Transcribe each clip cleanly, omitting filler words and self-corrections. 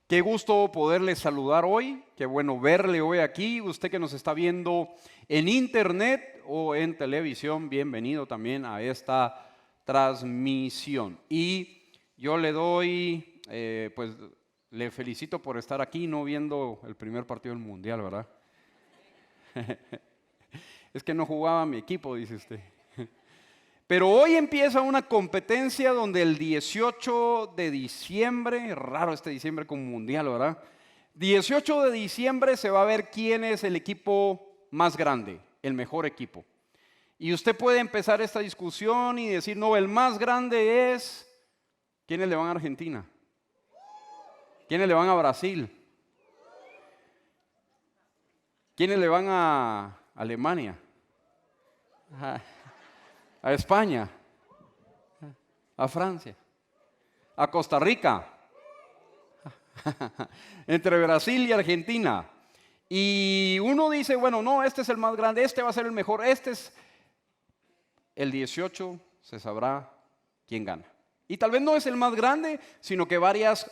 Qué gusto poderle saludar hoy, qué bueno verle hoy aquí. Usted que nos está viendo en internet o en televisión, bienvenido también a esta transmisión. Y yo le doy, le felicito por estar aquí, no viendo el primer partido del Mundial, ¿verdad? Es que no jugaba mi equipo, dice usted. Pero hoy empieza una competencia donde el 18 de diciembre, raro este diciembre con mundial, ¿verdad? 18 de diciembre se va a ver quién es el equipo más grande, el mejor equipo. Y usted puede empezar esta discusión y decir, no, el más grande es, ¿quiénes le van a Argentina? ¿Quiénes le van a Brasil? ¿Quiénes le van a Alemania? A España, a Francia, a Costa Rica, entre Brasil y Argentina. Y uno dice, bueno, no, este es el más grande, este va a ser el mejor, este es el 18, se sabrá quién gana. Y tal vez no es el más grande, sino que varias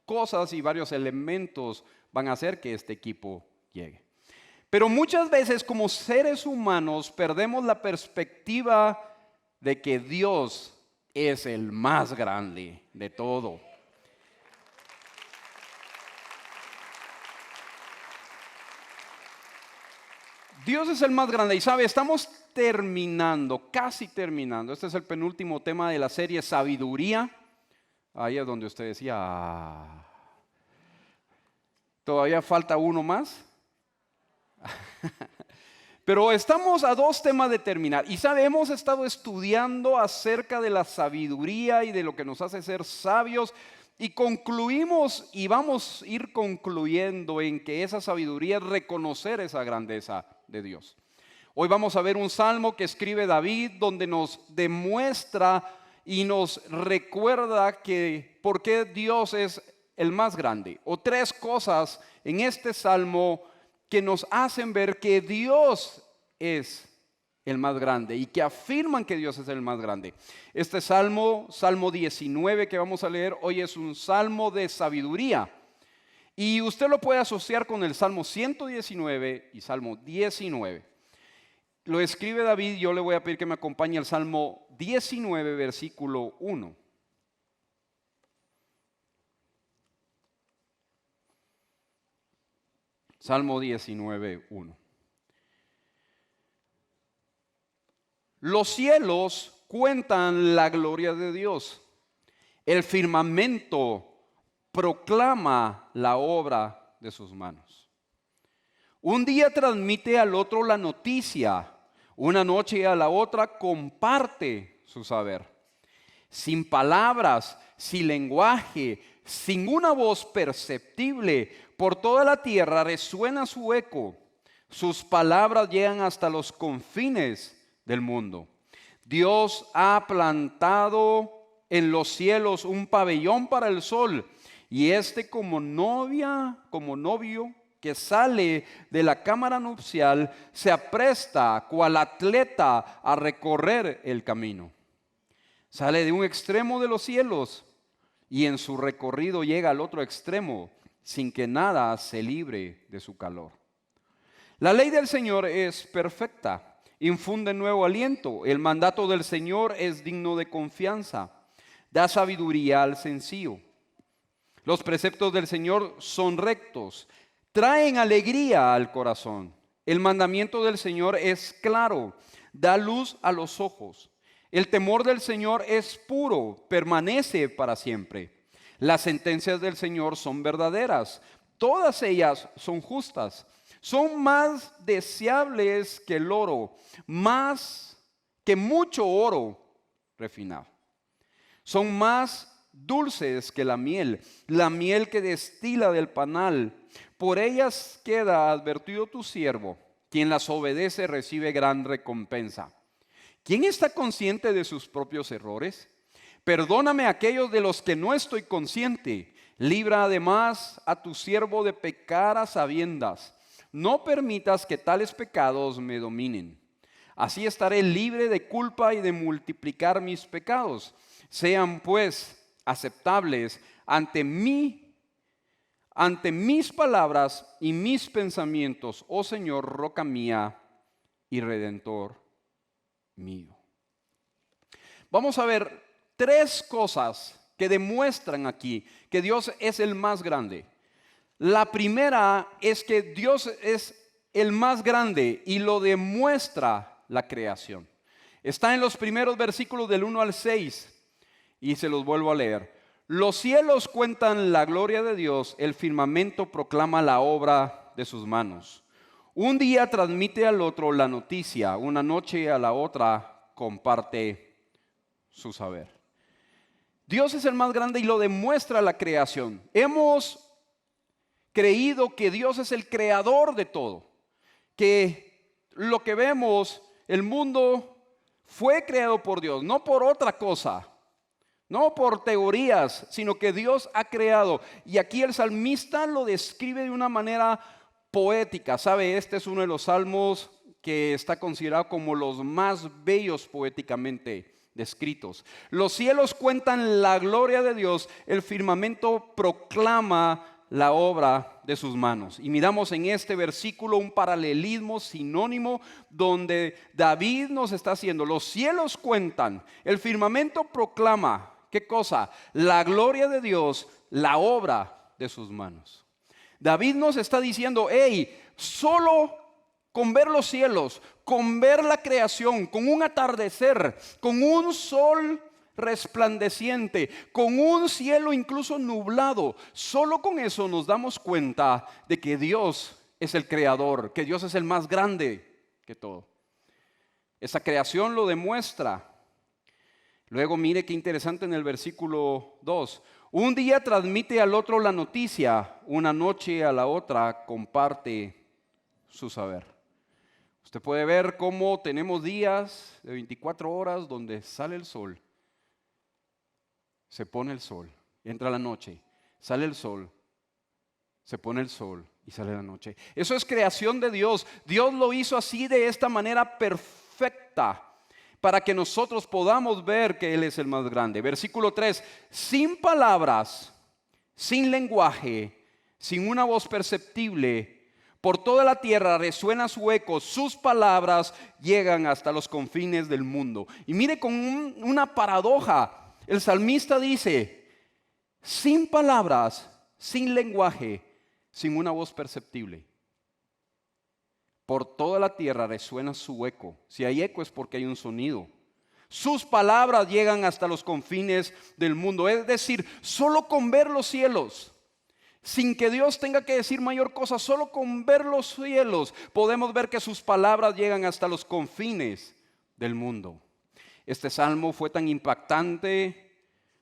cosas y varios elementos van a hacer que este equipo llegue. Pero muchas veces como seres humanos perdemos la perspectiva de que Dios es el más grande de todo. Dios es el más grande y sabe, estamos terminando, casi terminando. Este es el penúltimo tema de la serie Sabiduría. Ahí es donde usted decía, ¿todavía falta uno más? Pero estamos a 2 temas de terminar. Y sabe, hemos estado estudiando acerca de la sabiduría y de lo que nos hace ser sabios. Y concluimos y vamos a ir concluyendo en que esa sabiduría es reconocer esa grandeza de Dios. Hoy vamos a ver un salmo que escribe David donde nos demuestra y nos recuerda que por qué Dios es el más grande. O 3 cosas en este salmo que nos hacen ver que Dios es el más grande y que afirman que Dios es el más grande. Este salmo, Salmo 19 que vamos a leer hoy, es un salmo de sabiduría. Y usted lo puede asociar con el Salmo 119 y Salmo 19. Lo escribe David, yo le voy a pedir que me acompañe al Salmo 19, versículo 1. Salmo 19, 1. Los cielos cuentan la gloria de Dios. El firmamento proclama la obra de sus manos. Un día transmite al otro la noticia. Una noche a la otra comparte su saber. Sin palabras, sin lenguaje, sin una voz perceptible, por toda la tierra resuena su eco. Sus palabras llegan hasta los confines del mundo. Dios ha plantado en los cielos un pabellón para el sol, y como novio que sale de la cámara nupcial, se apresta cual atleta a recorrer el camino. Sale de un extremo de los cielos y en su recorrido llega al otro extremo sin que nada se libre de su calor. La ley del Señor es perfecta, infunde nuevo aliento. El mandato del Señor es digno de confianza, da sabiduría al sencillo. Los preceptos del Señor son rectos, traen alegría al corazón. El mandamiento del Señor es claro, da luz a los ojos. El temor del Señor es puro, permanece para siempre. Las sentencias del Señor son verdaderas, todas ellas son justas. Son más deseables que el oro, más que mucho oro refinado. Son más dulces que la miel que destila del panal. Por ellas queda advertido tu siervo. Quien las obedece recibe gran recompensa. ¿Quién está consciente de sus propios errores? Perdóname aquellos de los que no estoy consciente. Libra además a tu siervo de pecar a sabiendas. No permitas que tales pecados me dominen. Así estaré libre de culpa y de multiplicar mis pecados. Sean pues aceptables ante mí ante mis palabras y mis pensamientos, oh Señor, roca mía y redentor mío. Vamos a ver tres cosas que demuestran aquí que Dios es el más grande. La primera es que Dios es el más grande y lo demuestra la creación. Está en los primeros versículos del 1 al 6 y se los vuelvo a leer. Los cielos cuentan la gloria de Dios, el firmamento proclama la obra de sus manos. Un día transmite al otro la noticia, una noche a la otra comparte su saber. Dios es el más grande y lo demuestra la creación. Hemos creído que Dios es el creador de todo, que lo que vemos, el mundo fue creado por Dios, no por otra cosa, no por teorías, sino que Dios ha creado. Y aquí el salmista lo describe de una manera poética. ¿Sabe? Este es uno de los salmos que está considerado como los más bellos poéticamente descritos. Los cielos cuentan la gloria de Dios, el firmamento proclama la obra de sus manos. Y miramos en este versículo un paralelismo sinónimo donde David nos está haciendo, los cielos cuentan, el firmamento proclama, ¿qué cosa? La gloria de Dios, la obra de sus manos. David nos está diciendo, hey, solo con ver los cielos, con ver la creación, con un atardecer, con un sol resplandeciente, con un cielo incluso nublado, solo con eso nos damos cuenta de que Dios es el creador, que Dios es el más grande que todo. Esa creación lo demuestra. Luego mire qué interesante en el versículo 2. Un día transmite al otro la noticia, una noche a la otra comparte su saber. Usted puede ver cómo tenemos días de 24 horas donde sale el sol, se pone el sol, entra la noche, sale el sol, se pone el sol y sale la noche. Eso es creación de Dios. Dios lo hizo así, de esta manera perfecta, para que nosotros podamos ver que Él es el más grande. Versículo 3, sin palabras, sin lenguaje, sin una voz perceptible, por toda la tierra resuena su eco, sus palabras llegan hasta los confines del mundo. Y mire con una paradoja, el salmista dice, sin palabras, sin lenguaje, sin una voz perceptible. Por toda la tierra resuena su eco. Si hay eco es porque hay un sonido. Sus palabras llegan hasta los confines del mundo. Es decir, solo con ver los cielos, sin que Dios tenga que decir mayor cosa, solo con ver los cielos podemos ver que sus palabras llegan hasta los confines del mundo. Este salmo fue tan impactante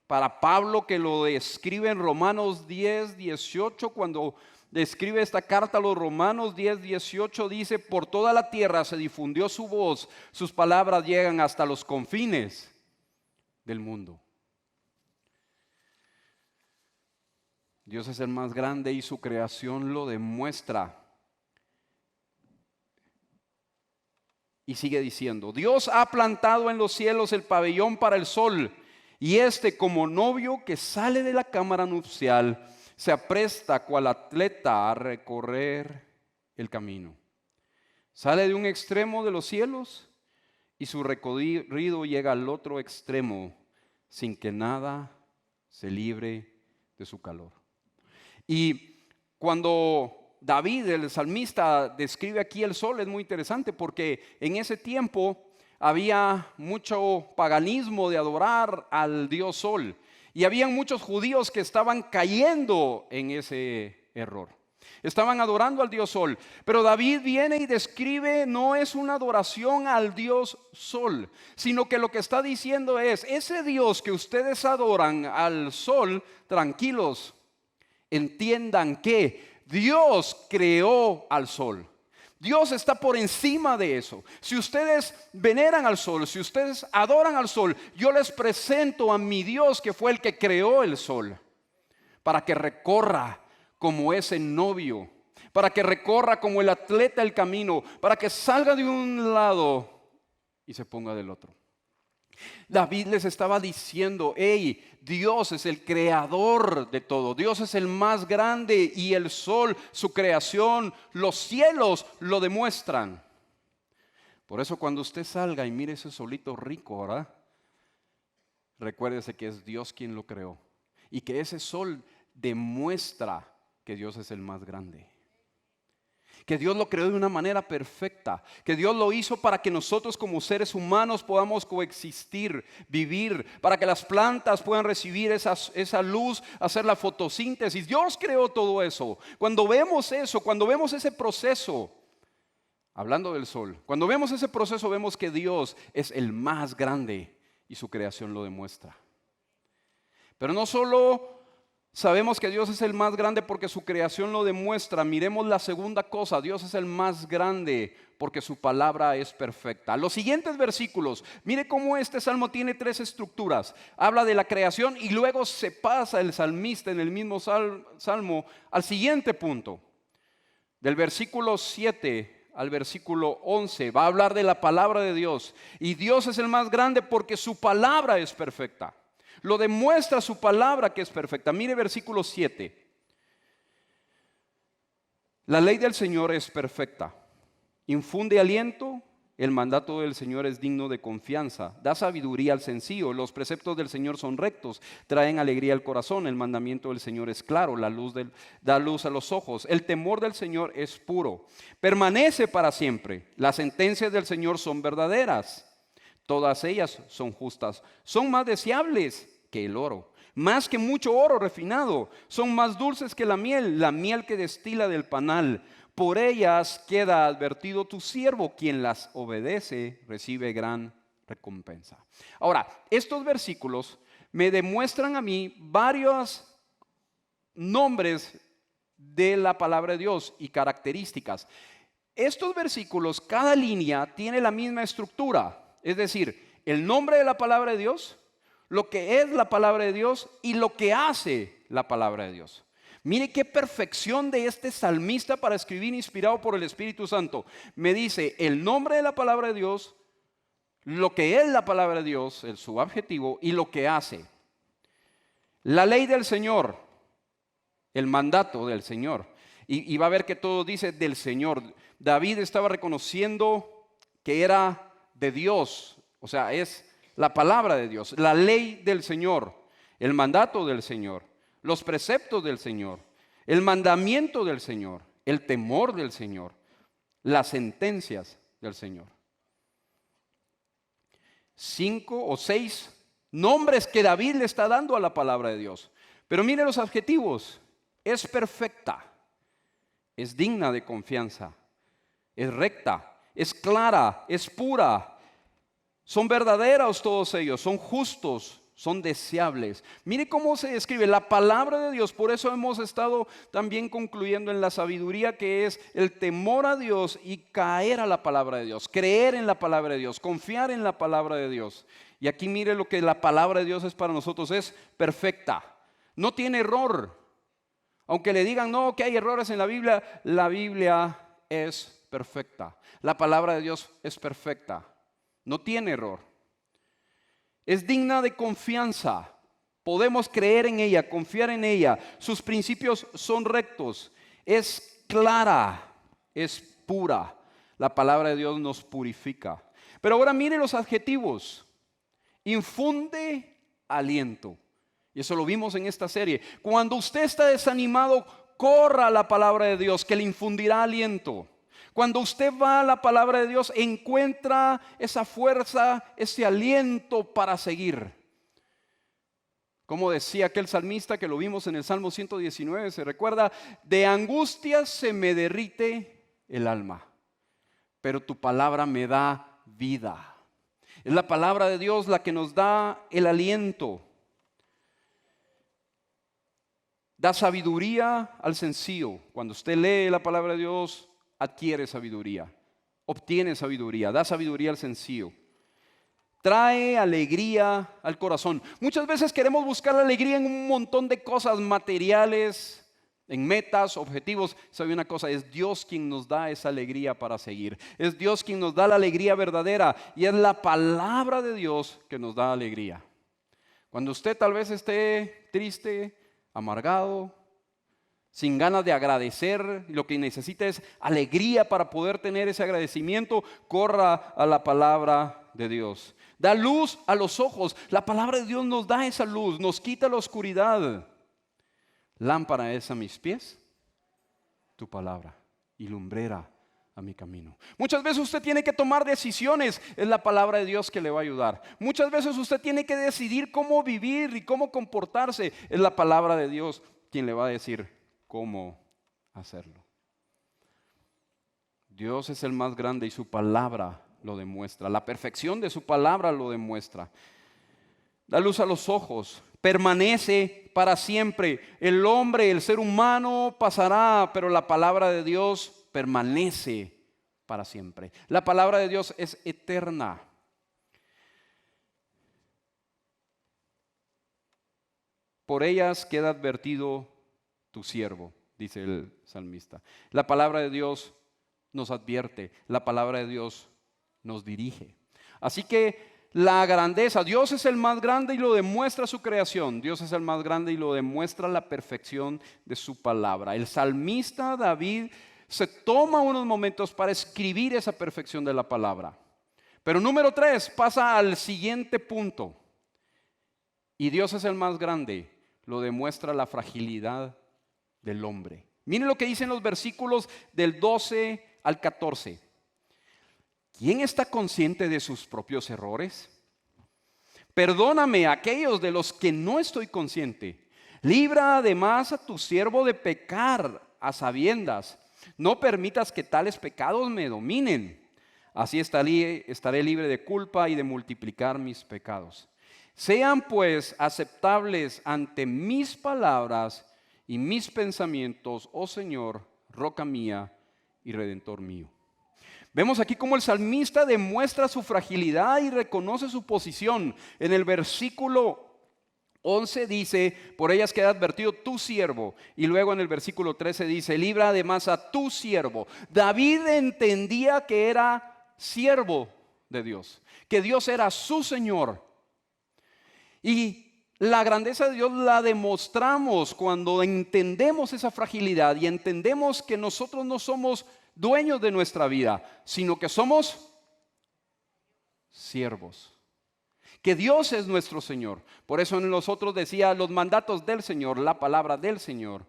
para Pablo que lo describe en Romanos 10, 18, cuando describe esta carta a los Romanos 10, 18, dice, por toda la tierra se difundió su voz, sus palabras llegan hasta los confines del mundo. Dios es el más grande y su creación lo demuestra. Y sigue diciendo, Dios ha plantado en los cielos el pabellón para el sol, y este como novio que sale de la cámara nupcial, se apresta cual atleta a recorrer el camino. Sale de un extremo de los cielos y su recorrido llega al otro extremo sin que nada se libre de su calor. Y cuando David, el salmista, describe aquí el sol, es muy interesante porque en ese tiempo había mucho paganismo de adorar al dios sol. Y habían muchos judíos que estaban cayendo en ese error. Estaban adorando al dios sol. Pero David viene y describe, no es una adoración al dios sol, sino que lo que está diciendo es, ese dios que ustedes adoran al sol, tranquilos, entiendan que Dios creó al sol. Dios está por encima de eso. Si ustedes veneran al sol, si ustedes adoran al sol, yo les presento a mi Dios que fue el que creó el sol, para que recorra como ese novio, para que recorra como el atleta el camino, para que salga de un lado y se ponga del otro. David les estaba diciendo, hey, Dios es el creador de todo, Dios es el más grande y el sol, su creación, los cielos lo demuestran. Por eso cuando usted salga y mire ese solito rico, ¿verdad? Recuérdese que es Dios quien lo creó y que ese sol demuestra que Dios es el más grande. Que Dios lo creó de una manera perfecta, que Dios lo hizo para que nosotros como seres humanos podamos coexistir, vivir, para que las plantas puedan recibir esa luz, hacer la fotosíntesis. Dios creó todo eso. Cuando vemos eso, cuando vemos ese proceso, hablando del sol, cuando vemos ese proceso vemos que Dios es el más grande y su creación lo demuestra. Pero no solo sabemos que Dios es el más grande porque su creación lo demuestra. Miremos la segunda cosa, Dios es el más grande porque su palabra es perfecta. Los siguientes versículos, mire cómo este salmo tiene tres estructuras. Habla de la creación y luego se pasa el salmista en el mismo salmo al siguiente punto. Del versículo 7 al versículo 11 va a hablar de la palabra de Dios. Y Dios es el más grande porque su palabra es perfecta. Lo demuestra su palabra que es perfecta. Mire versículo 7. La ley del Señor es perfecta. Infunde aliento. El mandato del Señor es digno de confianza. Da sabiduría al sencillo. Los preceptos del Señor son rectos. Traen alegría al corazón. El mandamiento del Señor es claro. Da luz a los ojos. El temor del Señor es puro. Permanece para siempre. Las sentencias del Señor son verdaderas. Todas ellas son justas. Son más deseables que el oro, más que mucho oro refinado. Son más dulces que la miel que destila del panal. Por ellas queda advertido tu siervo. Quien las obedece recibe gran recompensa. Ahora, estos versículos me demuestran a mí varios nombres de la palabra de Dios y características. Estos versículos, cada línea tiene la misma estructura. Es decir, el nombre de la palabra de Dios, lo que es la palabra de Dios y lo que hace la palabra de Dios. Mire qué perfección de este salmista para escribir inspirado por el Espíritu Santo. Me dice el nombre de la palabra de Dios, lo que es la palabra de Dios, su adjetivo y lo que hace. La ley del Señor, el mandato del Señor. Y va a ver que todo dice del Señor. David estaba reconociendo que era de Dios, o sea, es la palabra de Dios, la ley del Señor, el mandato del Señor, los preceptos del Señor, el mandamiento del Señor, el temor del Señor, las sentencias del Señor. 5 o 6 nombres que David le está dando a la palabra de Dios. Pero mire los adjetivos: es perfecta, es digna de confianza, es recta, es clara, es pura. Son verdaderos todos ellos, son justos, son deseables. Mire cómo se describe la palabra de Dios. Por eso hemos estado también concluyendo en la sabiduría, que es el temor a Dios y caer a la palabra de Dios, creer en la palabra de Dios, confiar en la palabra de Dios. Y aquí mire lo que la palabra de Dios es para nosotros: es perfecta, no tiene error. Aunque le digan no, que hay errores en la Biblia es perfecta. La palabra de Dios es perfecta. No tiene error. Es digna de confianza. Podemos creer en ella, confiar en ella. Sus principios son rectos. Es clara, es pura. La palabra de Dios nos purifica. Pero ahora mire los adjetivos. Infunde aliento. Y eso lo vimos en esta serie. Cuando usted está desanimado, corra a la palabra de Dios, que le infundirá aliento. Cuando usted va a la palabra de Dios, encuentra esa fuerza, ese aliento para seguir. Como decía aquel salmista que lo vimos en el Salmo 119, ¿se recuerda? De angustias se me derrite el alma, pero tu palabra me da vida. Es la palabra de Dios la que nos da el aliento. Da sabiduría al sencillo. Cuando usted lee la palabra de Dios, adquiere sabiduría, obtiene sabiduría, da sabiduría al sencillo. Trae alegría al corazón. Muchas veces queremos buscar la alegría en un montón de cosas materiales, en metas, objetivos. ¿Sabe una cosa? Es Dios quien nos da esa alegría para seguir. Es Dios quien nos da la alegría verdadera y es la palabra de Dios que nos da alegría. Cuando usted tal vez esté triste, amargado, sin ganas de agradecer, lo que necesita es alegría para poder tener ese agradecimiento, corra a la palabra de Dios. Da luz a los ojos. La palabra de Dios nos da esa luz, nos quita la oscuridad. Lámpara es a mis pies tu palabra y lumbrera a mi camino. Muchas veces usted tiene que tomar decisiones, es la palabra de Dios que le va a ayudar. Muchas veces usted tiene que decidir cómo vivir y cómo comportarse, es la palabra de Dios quien le va a decir cómo hacerlo. Dios es el más grande y su palabra lo demuestra. La perfección de su palabra lo demuestra. Da luz a los ojos, permanece para siempre. El hombre, el ser humano pasará, pero la palabra de Dios permanece para siempre. La palabra de Dios es eterna. Por ellas queda advertido tu siervo, dice el salmista. La palabra de Dios nos advierte, la palabra de Dios nos dirige. Así que la grandeza, Dios es el más grande y lo demuestra su creación. Dios es el más grande y lo demuestra la perfección de su palabra. El salmista David se toma unos momentos para escribir esa perfección de la palabra. Pero número 3, pasa al siguiente punto. Y Dios es el más grande, lo demuestra la fragilidad del hombre. Miren lo que dicen los versículos del 12 al 14. ¿Quién está consciente de sus propios errores? Perdóname a aquellos de los que no estoy consciente. Libra además a tu siervo de pecar a sabiendas. No permitas que tales pecados me dominen. Así estaré libre de culpa y de multiplicar mis pecados. Sean pues aceptables ante mis palabras y mis pensamientos, oh Señor, roca mía y redentor mío. Vemos aquí cómo el salmista demuestra su fragilidad y reconoce su posición. En el versículo 11 dice, por ellas queda advertido tu siervo. Y luego en el versículo 13 dice, libra además a tu siervo. David entendía que era siervo de Dios, que Dios era su Señor. Y la grandeza de Dios la demostramos cuando entendemos esa fragilidad y entendemos que nosotros no somos dueños de nuestra vida, sino que somos siervos. Que Dios es nuestro Señor. Por eso en nosotros decía los mandatos del Señor, la palabra del Señor,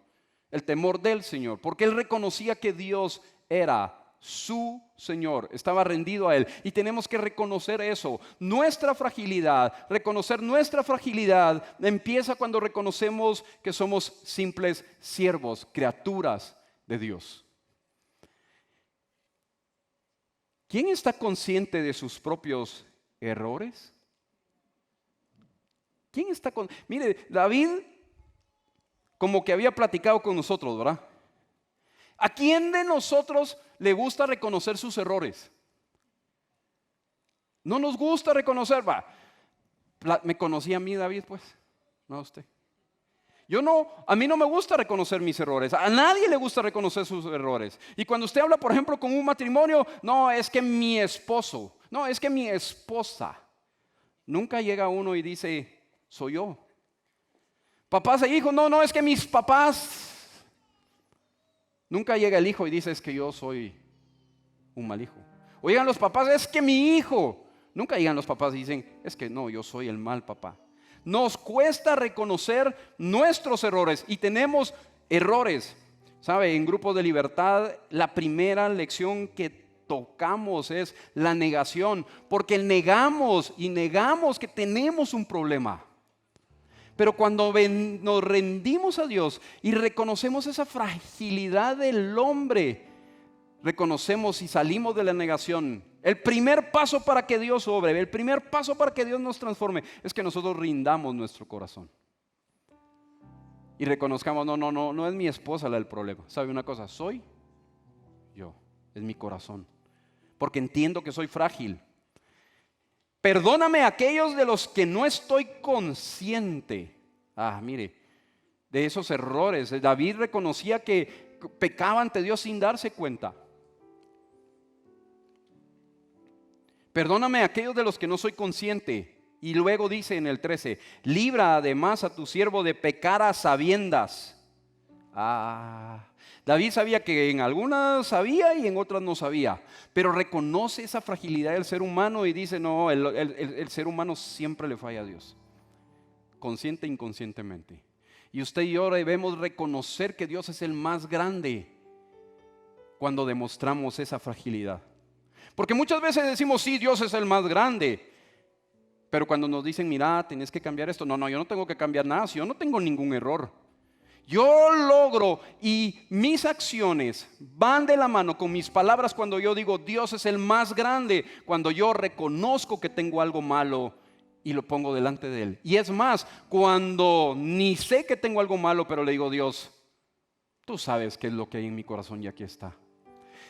el temor del Señor, porque él reconocía que Dios era su Señor, estaba rendido a Él. Y tenemos que reconocer eso, nuestra fragilidad. Reconocer nuestra fragilidad empieza cuando reconocemos que somos simples siervos, criaturas de Dios. ¿Quién está consciente de sus propios errores? ¿Quién está consciente? Mire, David como que había platicado con nosotros, ¿verdad? ¿A quién de nosotros le gusta reconocer sus errores? No nos gusta reconocer, va. ¿Me conocía a mí, David, pues? No a usted. A mí no me gusta reconocer mis errores. A nadie le gusta reconocer sus errores. Y cuando usted habla, por ejemplo, con un matrimonio, no, es que mi esposo, no, es que mi esposa. Nunca llega uno y dice, soy yo. Papás e hijos, no, es que mis papás. Nunca llega el hijo y dice, es que yo soy un mal hijo. O llegan los papás, es que mi hijo. Nunca llegan los papás y dicen, es que no, yo soy el mal papá. Nos cuesta reconocer nuestros errores y tenemos errores. ¿Sabe? En grupos de libertad, la primera lección que tocamos es la negación, porque negamos que tenemos un problema. Pero cuando nos rendimos a Dios y reconocemos esa fragilidad del hombre, reconocemos y salimos de la negación. El primer paso para que Dios obre, el primer paso para que Dios nos transforme, es que nosotros rindamos nuestro corazón. Y reconozcamos, no es mi esposa la del problema. ¿Sabe una cosa? Soy yo, es mi corazón. Porque entiendo que soy frágil. Perdóname a aquellos de los que no estoy consciente. Mire, de esos errores. David reconocía que pecaba ante Dios sin darse cuenta. Perdóname a aquellos de los que no soy consciente. Y luego dice en el 13, libra además a tu siervo de pecar a sabiendas. David sabía que en algunas sabía y en otras no sabía, pero reconoce esa fragilidad del ser humano y dice, no, el ser humano siempre le falla a Dios, consciente e inconscientemente. Y usted y yo debemos reconocer que Dios es el más grande cuando demostramos esa fragilidad. Porque muchas veces decimos, sí, Dios es el más grande. Pero cuando nos dicen, mira, tenés que cambiar esto. No, yo no tengo que cambiar nada, si yo no tengo ningún error. Yo logro y mis acciones van de la mano con mis palabras cuando yo digo, Dios es el más grande. Cuando yo reconozco que tengo algo malo y lo pongo delante de Él. Y es más, cuando ni sé que tengo algo malo, pero le digo, Dios, tú sabes qué es lo que hay en mi corazón y aquí está.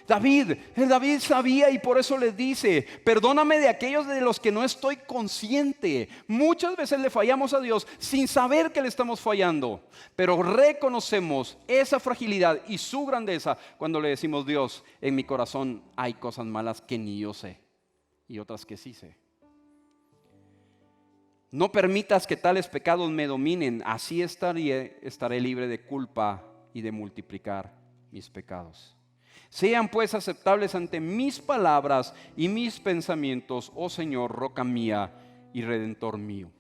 David sabía y por eso le dice, perdóname de aquellos de los que no estoy consciente. Muchas veces le fallamos a Dios sin saber que le estamos fallando, pero reconocemos esa fragilidad y su grandeza cuando le decimos, Dios, en mi corazón hay cosas malas que ni yo sé y otras que sí sé. No permitas que tales pecados me dominen, así estaré libre de culpa y de multiplicar mis pecados. Sean pues aceptables ante mis palabras y mis pensamientos, oh Señor, roca mía y redentor mío.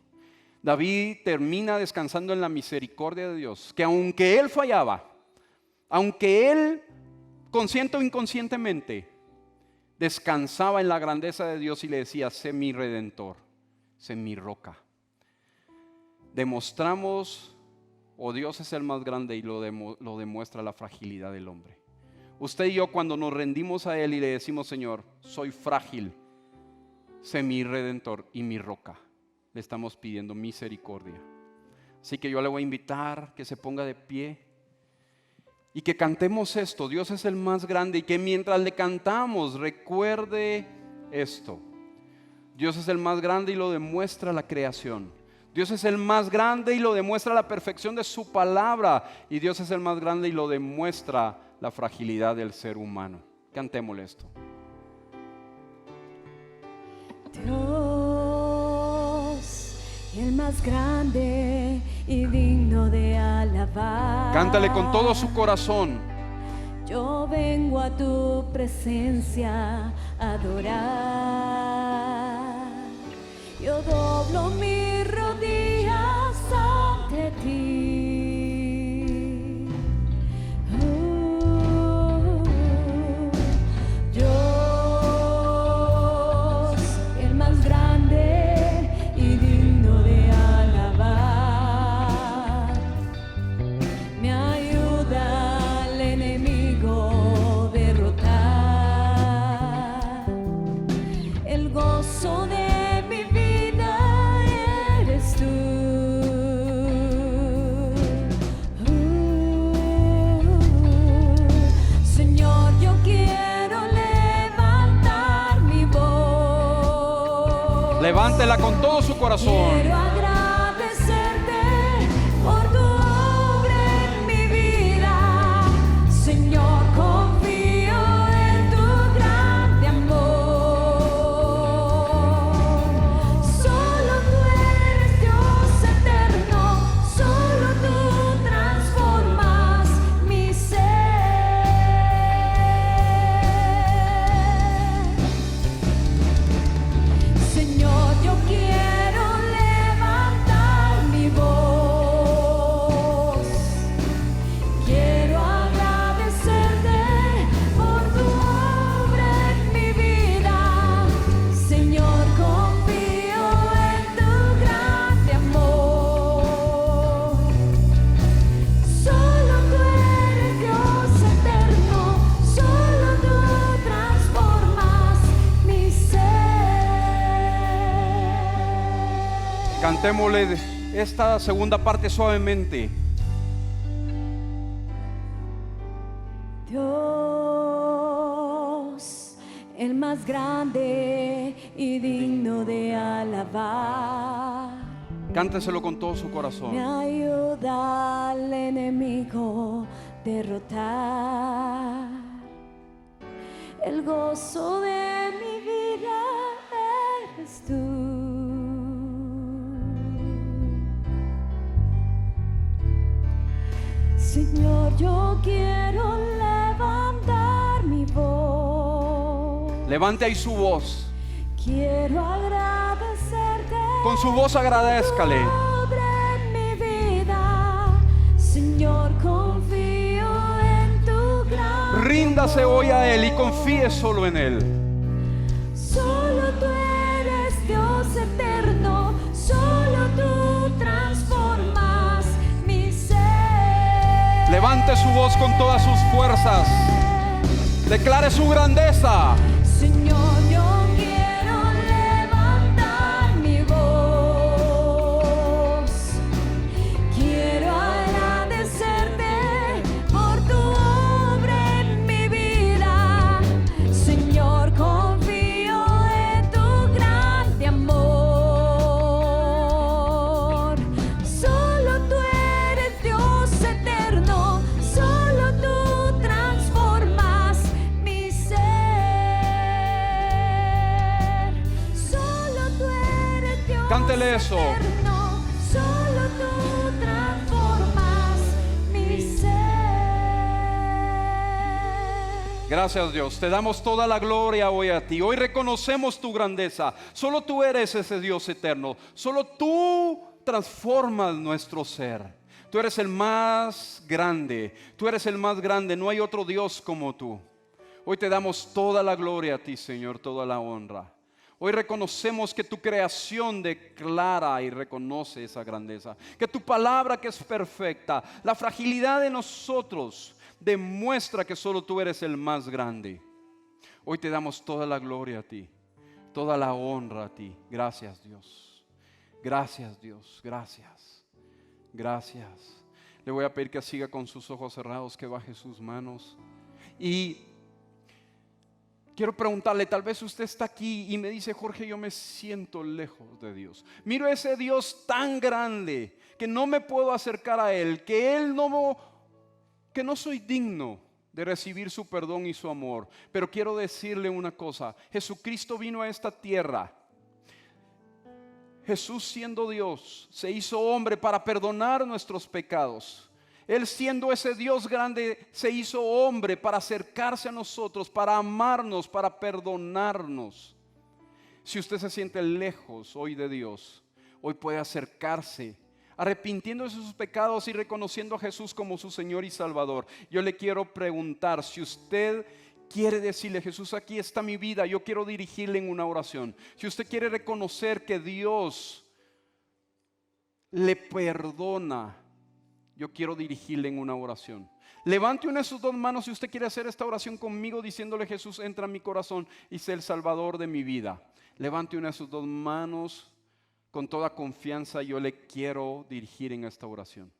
David termina descansando en la misericordia de Dios, que aunque él fallaba, aunque él consciente o inconscientemente descansaba en la grandeza de Dios y le decía, sé mi redentor, sé mi roca. Demostramos, Dios es el más grande y lo demuestra la fragilidad del hombre. Usted y yo cuando nos rendimos a Él y le decimos, Señor, soy frágil, sé mi redentor y mi roca, le estamos pidiendo misericordia. Así que yo le voy a invitar que se ponga de pie y que cantemos esto. Dios es el más grande y que mientras le cantamos recuerde esto. Dios es el más grande y lo demuestra la creación. Dios es el más grande y lo demuestra la perfección de su palabra. Y Dios es el más grande y lo demuestra la fragilidad del ser humano. Cantémosle esto. Dios, el más grande y digno de alabar. Cántale con todo su corazón. Yo vengo a tu presencia a adorar. Yo doblo mis rodillas ante ti. Levántela con todo su corazón. Quiero agradecerte por tu obra en mi vida. Señor, confío en tu grande amor. Solo tú eres Dios eterno, solo tú transformas mi ser. Señor, yo quiero levantar mi voz. Quiero agradecerte por tu obra en mi vida. Señor, confío en tu grande amor. Solo tú eres Dios eterno, solo tú transformas mi ser. Cantémosle esta segunda parte suavemente. Dios, el más grande y digno de alabar. Cánteselo con todo su Me corazón. ayuda pueda al enemigo derrotar. El gozo de mi vida eres tú. Señor, yo quiero levantar mi voz. Levante ahí su voz. Quiero agradecerte. Con su voz agradézcale. En mi vida, Señor, confío en tu gran Ríndase hoy a Él y confíe solo en Él. Solo tú eres Dios eterno, solo tú transformas mi ser. Levante su voz con todas sus fuerzas. Declare su grandeza. Señor, yo quiero levantar mi voz. Quiero agradecerte por tu obra en mi vida. Señor, confío en tu grande amor. Solo tú eres Dios eterno, solo tú transformas mi ser. Solo tú eres Dios Cántele eso. eterno, solo tú transformas mi ser. Gracias, Dios. Te damos toda la gloria hoy a ti. Hoy reconocemos tu grandeza. Solo tú eres ese Dios eterno. Solo tú transformas nuestro ser. Tú eres el más grande. Tú eres el más grande. No hay otro Dios como tú. Hoy te damos toda la gloria a ti, Señor, toda la honra. Hoy reconocemos que tu creación declara y reconoce esa grandeza. Que tu palabra, que es perfecta, la fragilidad de nosotros demuestra que solo tú eres el más grande. Hoy te damos toda la gloria a ti, toda la honra a ti. Gracias, Dios. Gracias, Dios. Gracias. Gracias. Le voy a pedir que siga con sus ojos cerrados, que baje sus manos. Y quiero preguntarle, tal vez usted está aquí y me dice: Jorge, yo me siento lejos de Dios. Miro a ese Dios tan grande que no me puedo acercar a Él, que no soy digno de recibir su perdón y su amor. Pero quiero decirle una cosa: Jesucristo vino a esta tierra. Jesús, siendo Dios, se hizo hombre para perdonar nuestros pecados. Él, siendo ese Dios grande, se hizo hombre para acercarse a nosotros, para amarnos, para perdonarnos. Si usted se siente lejos hoy de Dios, hoy puede acercarse, arrepintiéndose de sus pecados y reconociendo a Jesús como su Señor y Salvador. Yo le quiero preguntar, si usted quiere decirle: Jesús, aquí está mi vida, yo quiero dirigirle en una oración. Si usted quiere reconocer que Dios le perdona, yo quiero dirigirle en una oración. Levante una de sus dos manos si usted quiere hacer esta oración conmigo, diciéndole: Jesús, entra en mi corazón y sé el Salvador de mi vida. Levante una de sus dos manos con toda confianza. Yo le quiero dirigir en esta oración.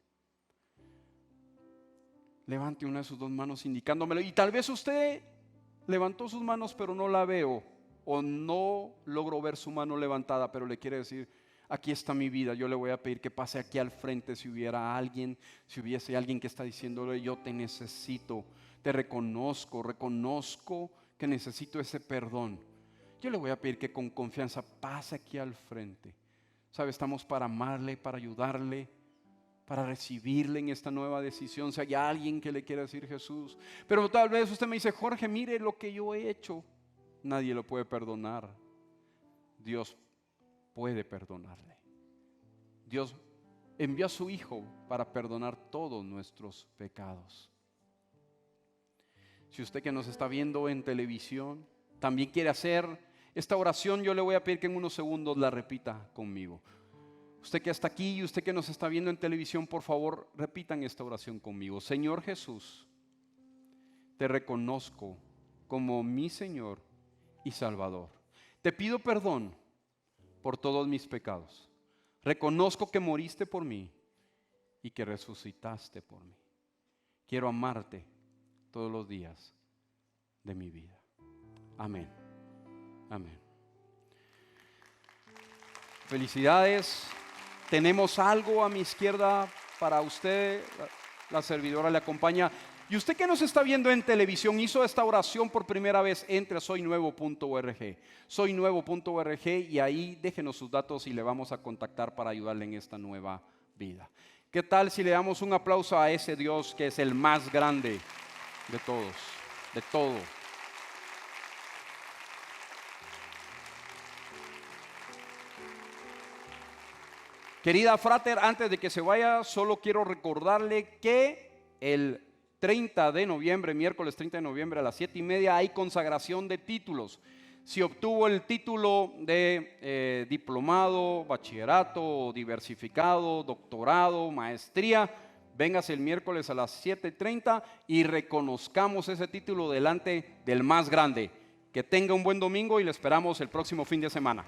Levante una de sus dos manos indicándomelo. Y tal vez usted levantó sus manos pero no la veo, o no logro ver su mano levantada, pero le quiere decir: aquí está mi vida. Yo le voy a pedir que pase aquí al frente si hubiera alguien, si hubiese alguien que está diciéndole: yo te necesito, te reconozco que necesito ese perdón. Yo le voy a pedir que con confianza pase aquí al frente. ¿Sabe? Estamos para amarle, para ayudarle, para recibirle en esta nueva decisión. Si hay alguien que le quiera decir Jesús, pero tal vez usted me dice: Jorge, mire lo que yo he hecho. Nadie lo puede perdonar. Dios puede perdonarle. Dios envió a su Hijo para perdonar todos nuestros pecados. Si usted que nos está viendo en televisión también quiere hacer esta oración, yo le voy a pedir que en unos segundos la repita conmigo. Usted que está aquí y usted que nos está viendo en televisión, por favor, repitan esta oración conmigo. Señor Jesús, te reconozco como mi Señor y Salvador. Te pido perdón por todos mis pecados. Reconozco que moriste por mí y que resucitaste por mí. Quiero amarte todos los días de mi vida. Amén. Amén. Felicidades. Tenemos algo a mi izquierda para usted. La servidora le acompaña. Y usted que nos está viendo en televisión, hizo esta oración por primera vez, entre a soynuevo.org. Soynuevo.org y ahí déjenos sus datos y le vamos a contactar para ayudarle en esta nueva vida. ¿Qué tal si le damos un aplauso a ese Dios que es el más grande de todos, de todo? Querida frater, antes de que se vaya, solo quiero recordarle que el 30 de noviembre, miércoles 30 de noviembre a las 7:30, hay consagración de títulos. Si obtuvo el título de diplomado, bachillerato, diversificado, doctorado, maestría, véngase el miércoles a las 7:30 y reconozcamos ese título delante del más grande. Que tenga un buen domingo y le esperamos el próximo fin de semana.